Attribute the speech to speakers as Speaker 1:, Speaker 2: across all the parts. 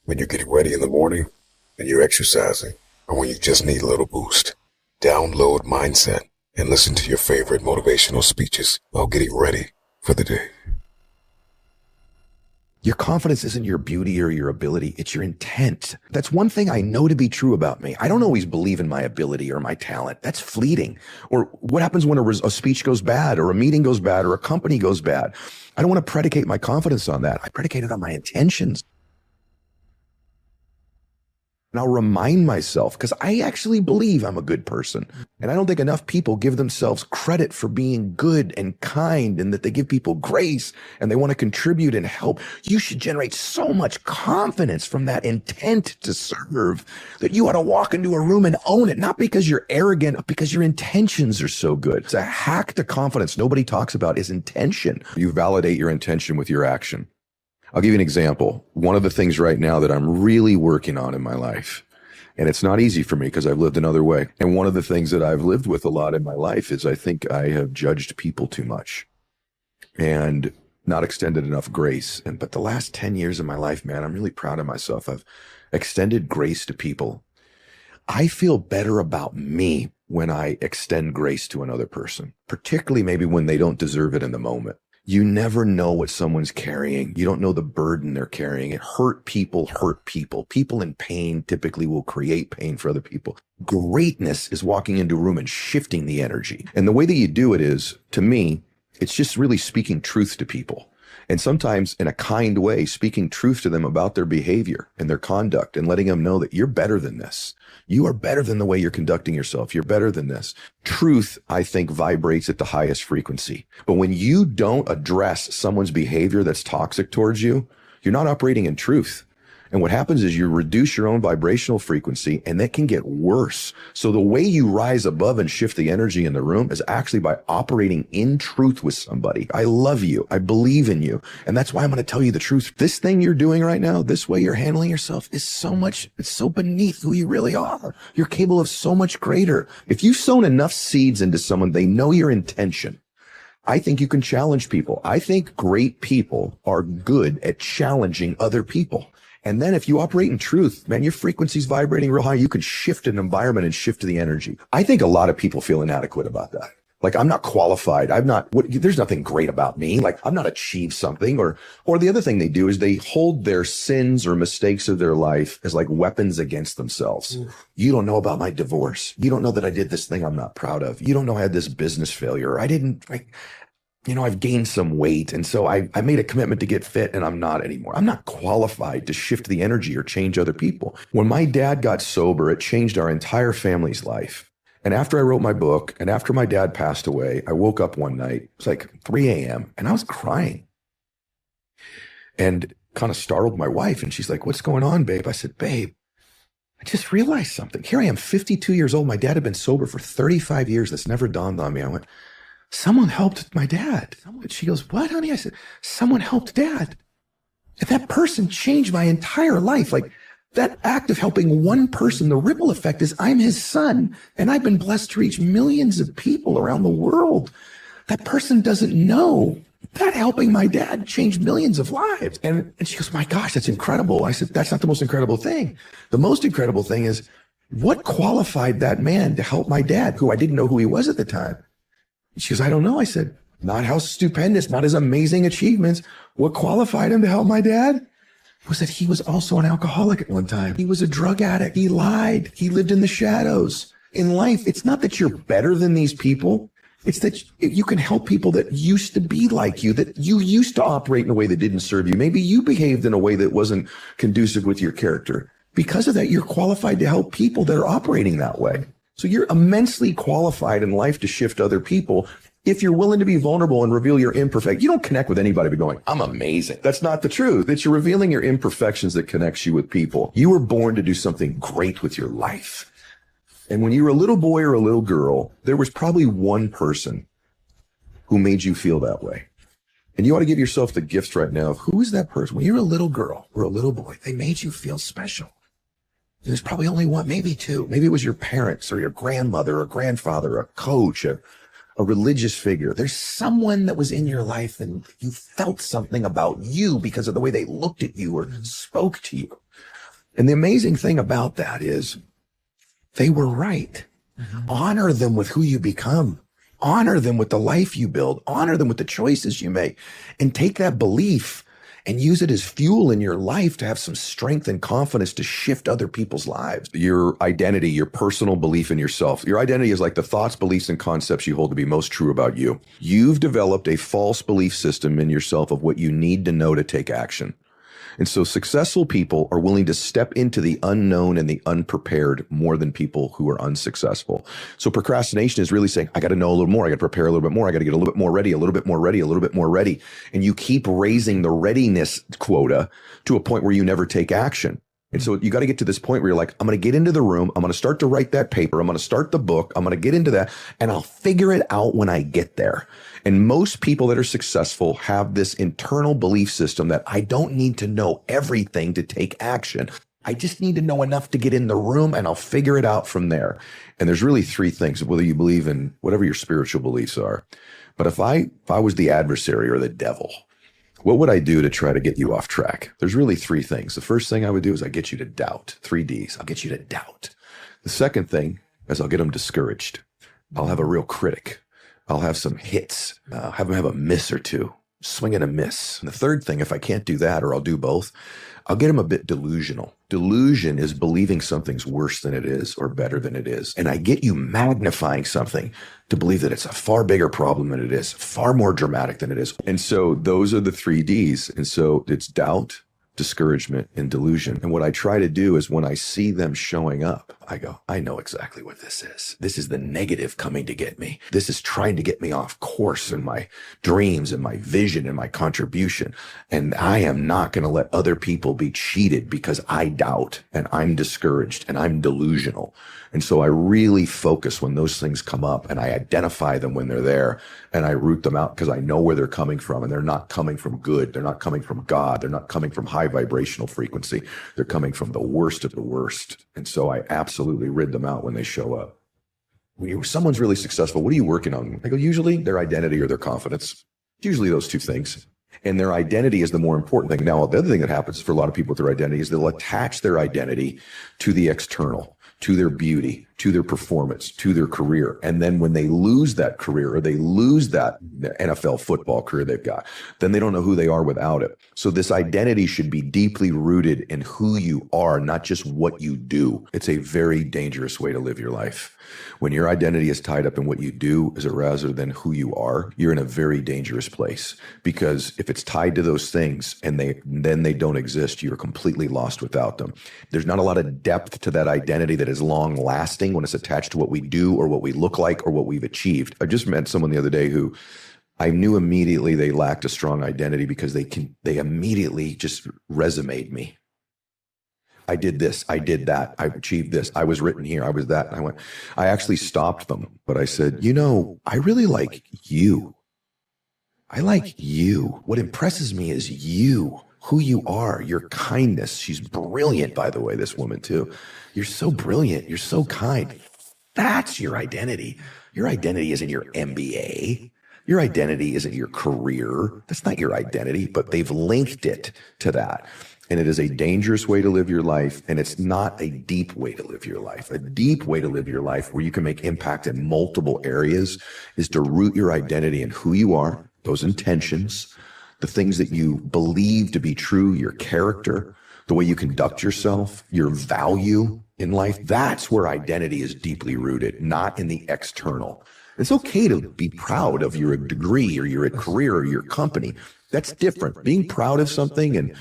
Speaker 1: when you're getting ready in the morning and you're exercising, or when you just need a little boost. Download Mindset and listen to your favorite motivational speeches while getting ready for the day.
Speaker 2: Your confidence isn't your beauty or your ability. It's your intent. That's one thing I know to be true about me. I don't always believe in my ability or my talent. That's fleeting. Or what happens when a speech goes bad or a meeting goes bad or a company goes bad? I don't want to predicate my confidence on that. I predicate it on my intentions. And I'll remind myself, because I actually believe I'm a good person. And I don't think enough people give themselves credit for being good and kind, and that they give people grace and they want to contribute and help. You should generate so much confidence from that intent to serve that you ought to walk into a room and own it, not because you're arrogant, but because your intentions are so good. It's a hack to confidence nobody talks about is intention. You validate your intention with your action. I'll give you an example. One of the things right now that I'm really working on in my life, and it's not easy for me because I've lived another way. And one of the things that I've lived with a lot in my life is I think I have judged people too much and not extended enough grace. But the last 10 years of my life, man, I'm really proud of myself. I've extended grace to people. I feel better about me when I extend grace to another person, particularly maybe when they don't deserve it in the moment. You never know what someone's carrying. You don't know the burden they're carrying. It hurt people hurt people. People in pain typically will create pain for other people. Greatness is walking into a room and shifting the energy. And the way that you do it is, to me, it's just really speaking truth to people. And sometimes in a kind way, speaking truth to them about their behavior and their conduct and letting them know that you're better than this. You are better than the way you're conducting yourself. You're better than this. Truth, I think, vibrates at the highest frequency. But when you don't address someone's behavior that's toxic towards you, you're not operating in truth. And what happens is you reduce your own vibrational frequency, and that can get worse. So the way you rise above and shift the energy in the room is actually by operating in truth with somebody. I love you. I believe in you. And that's why I'm going to tell you the truth. This thing you're doing right now, this way you're handling yourself is it's so beneath who you really are. You're capable of so much greater. If you've sown enough seeds into someone, they know your intention. I think you can challenge people. I think great people are good at challenging other people. And then if you operate in truth, man, your frequency's vibrating real high. You can shift an environment and shift the energy. I think a lot of people feel inadequate about that. Like, I'm not qualified. There's nothing great about me. Like, I've not achieved something. Or the other thing they do is they hold their sins or mistakes of their life as like weapons against themselves. You don't know about my divorce. You don't know that I did this thing I'm not proud of. You don't know I had this business failure. I've gained some weight. And so I made a commitment to get fit and I'm not anymore. I'm not qualified to shift the energy or change other people. When my dad got sober, it changed our entire family's life. And after I wrote my book and after my dad passed away, I woke up one night, it was like 3 a.m. and I was crying and kind of startled my wife. And she's like, "What's going on, babe?" I said, "Babe, I just realized something. Here I am, 52 years old. My dad had been sober for 35 years. That's never dawned on me." I went, "Someone helped my dad." She goes, "What, honey?" I said, "Someone helped Dad. And that person changed my entire life." Like, that act of helping one person, the ripple effect is I'm his son, and I've been blessed to reach millions of people around the world. That person doesn't know that helping my dad changed millions of lives. And she goes, "My gosh, that's incredible." I said, "That's not the most incredible thing. The most incredible thing is what qualified that man to help my dad, who I didn't know who he was at the time." She goes, "I don't know." I said, "Not how stupendous, not his amazing achievements. What qualified him to help my dad was that he was also an alcoholic at one time. He was a drug addict. He lied. He lived in the shadows. In life, it's not that you're better than these people. It's that you can help people that used to be like you, that you used to operate in a way that didn't serve you. Maybe you behaved in a way that wasn't conducive with your character. Because of that, you're qualified to help people that are operating that way. So you're immensely qualified in life to shift other people if you're willing to be vulnerable and reveal your imperfect. You don't connect with anybody by going, "I'm amazing." That's not the truth. It's you're revealing your imperfections that connects you with people. You were born to do something great with your life. And when you were a little boy or a little girl, there was probably one person who made you feel that way. And you ought to give yourself the gift right now of who is that person? When you're a little girl or a little boy, they made you feel special. And there's probably only one, maybe two. Maybe it was your parents or your grandmother or grandfather, a coach, a a religious figure. There's someone that was in your life and you felt something about you because of the way they looked at you or spoke to you. And the amazing thing about that is they were right. Honor them with who you become. Honor them with the life you build. Honor them with the choices you make. And take that belief and use it as fuel in your life to have some strength and confidence to shift other people's lives. Your identity, your personal belief in yourself. Your identity is like the thoughts, beliefs, and concepts you hold to be most true about you. You've developed a false belief system in yourself of what you need to know to take action. And so successful people are willing to step into the unknown and the unprepared more than people who are unsuccessful. So procrastination is really saying, I got to know a little more. I got to prepare a little bit more. I got to get a little bit more ready, a little bit more ready, a little bit more ready. And you keep raising the readiness quota to a point where you never take action. And so you got to get to this point where you're like, I'm going to get into the room. I'm going to start to write that paper. I'm going to start the book. I'm going to get into that and I'll figure it out when I get there. And most people that are successful have this internal belief system that I don't need to know everything to take action. I just need to know enough to get in the room and I'll figure it out from there. And there's really three things, whether you believe in whatever your spiritual beliefs are. But if I was the adversary or the devil, what would I do to try to get you off track? There's really three things. The first thing I would do is I get you to doubt. 3 Ds. I'll get you to doubt. The second thing is I'll get them discouraged. I'll have a real critic. I'll have some hits. Have them have a miss or two. Swing and a miss. And the third thing, if I can't do that or I'll do both, I'll get them a bit delusional. Delusion is believing something's worse than it is or better than it is. And I get you magnifying something to believe that it's a far bigger problem than it is, far more dramatic than it is. And so those are the 3 Ds. And so it's doubt, discouragement, and delusion. And what I try to do is when I see them showing up, I go, I know exactly what this is. This is the negative coming to get me. This is trying to get me off course in my dreams and my vision and my contribution. And I am not going to let other people be cheated because I doubt and I'm discouraged and I'm delusional. And so I really focus when those things come up and I identify them when they're there and I root them out because I know where they're coming from and they're not coming from good. They're not coming from God. They're not coming from high vibrational frequency. They're coming from the worst of the worst. And so I absolutely rid them out when they show up. When someone's really successful, what are you working on? I go, usually their identity or their confidence. Usually those two things. And their identity is the more important thing. Now, the other thing that happens for a lot of people with their identity is they'll attach their identity to the external, to their beauty, to their performance, to their career. And then when they lose that career or they lose that NFL football career they've got, then they don't know who they are without it. So this identity should be deeply rooted in who you are, not just what you do. It's a very dangerous way to live your life. When your identity is tied up in what you do rather than who you are, you're in a very dangerous place. Because if it's tied to those things and then they don't exist, you're completely lost without them. There's not a lot of depth to that identity that is long lasting when it's attached to what we do or what we look like or what we've achieved. I just met someone the other day who I knew immediately they lacked a strong identity because they immediately just resumed me. I did this, I did that, I achieved this, I was written here, I was that. And I actually stopped them, but I said, I really like you. I like you. What impresses me is you, who you are, your kindness. She's brilliant, by the way, this woman too. You're so brilliant. You're so kind. That's your identity. Your identity isn't your MBA. Your identity isn't your career. That's not your identity, but they've linked it to that. And it is a dangerous way to live your life. And it's not a deep way to live your life. A deep way to live your life where you can make impact in multiple areas is to root your identity in who you are, those intentions, the things that you believe to be true, your character, the way you conduct yourself, your value in life. That's where identity is deeply rooted, not in the external. It's okay to be proud of your degree or your career or your company. That's different. Being proud of something and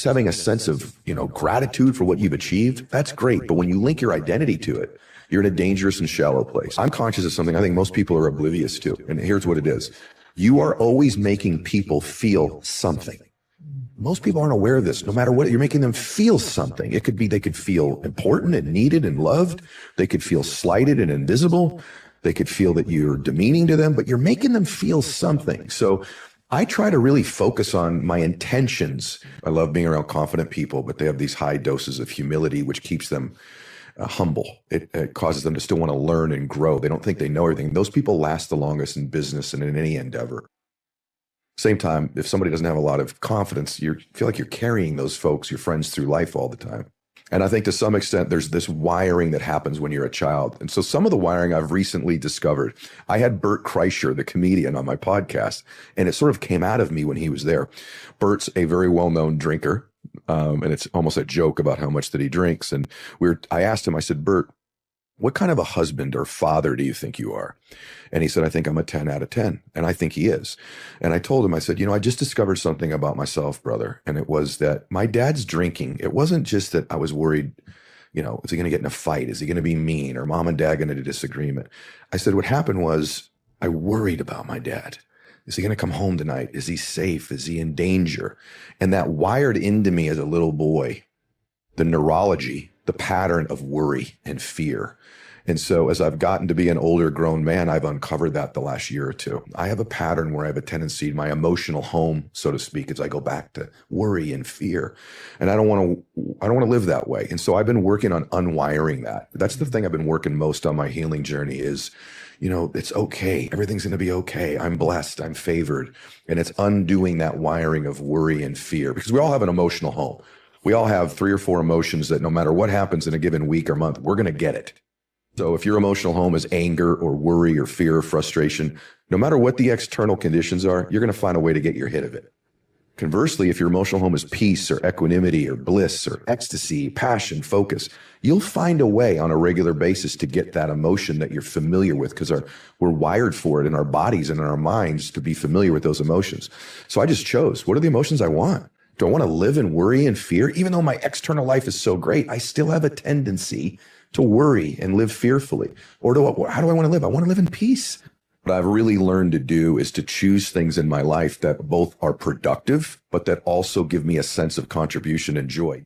Speaker 2: having a sense of, gratitude for what you've achieved, that's great. But when you link your identity to it, you're in a dangerous and shallow place. I'm conscious of something I think most people are oblivious to. And here's what it is. You are always making people feel something. Most people aren't aware of this. No matter what, you're making them feel something. It could be they could feel important and needed and loved. They could feel slighted and invisible. They could feel that you're demeaning to them, but you're making them feel something. So I try to really focus on my intentions. I love being around confident people, but they have these high doses of humility, which keeps them humble. It causes them to still want to learn and grow. They don't think they know everything. Those people last the longest in business and in any endeavor. Same time, if somebody doesn't have a lot of confidence, you feel like you're carrying those folks, your friends, through life all the time. And I think to some extent, there's this wiring that happens when you're a child. And so some of the wiring I've recently discovered, I had Bert Kreischer, the comedian, on my podcast, and it sort of came out of me when he was there. Bert's a very well-known drinker, and it's almost a joke about how much that he drinks. And I asked him, I said, Bert, what kind of a husband or father do you think you are? And he said, I think I'm a 10 out of 10. And I think he is. And I told him, I said, I just discovered something about myself, brother. And it was that my dad's drinking. It wasn't just that I was worried, is he going to get in a fight? Is he going to be mean? Or mom and dad going to have a disagreement? I said, what happened was I worried about my dad. Is he going to come home tonight? Is he safe? Is he in danger? And that wired into me as a little boy, the neurology, the pattern of worry and fear. And so as I've gotten to be an older grown man, I've uncovered that the last year or two. I have a pattern where I have a tendency, my emotional home, so to speak, as I go back to worry and fear. And I don't want to live that way. And so I've been working on unwiring that. That's the thing I've been working most on my healing journey is, it's okay. Everything's going to be okay. I'm blessed. I'm favored. And it's undoing that wiring of worry and fear, because we all have an emotional home. We all have 3 or 4 emotions that no matter what happens in a given week or month, we're going to get it. So if your emotional home is anger or worry or fear or frustration, no matter what the external conditions are, you're going to find a way to get your hit of it. Conversely, if your emotional home is peace or equanimity or bliss or ecstasy, passion, focus, you'll find a way on a regular basis to get that emotion that you're familiar with, because we're wired for it in our bodies and in our minds to be familiar with those emotions. So I just chose, what are the emotions I want? Do I want to live in worry and fear? Even though my external life is so great, I still have a tendency to worry and live fearfully. Or how do I want to live? I want to live in peace. What I've really learned to do is to choose things in my life that both are productive, but that also give me a sense of contribution and joy.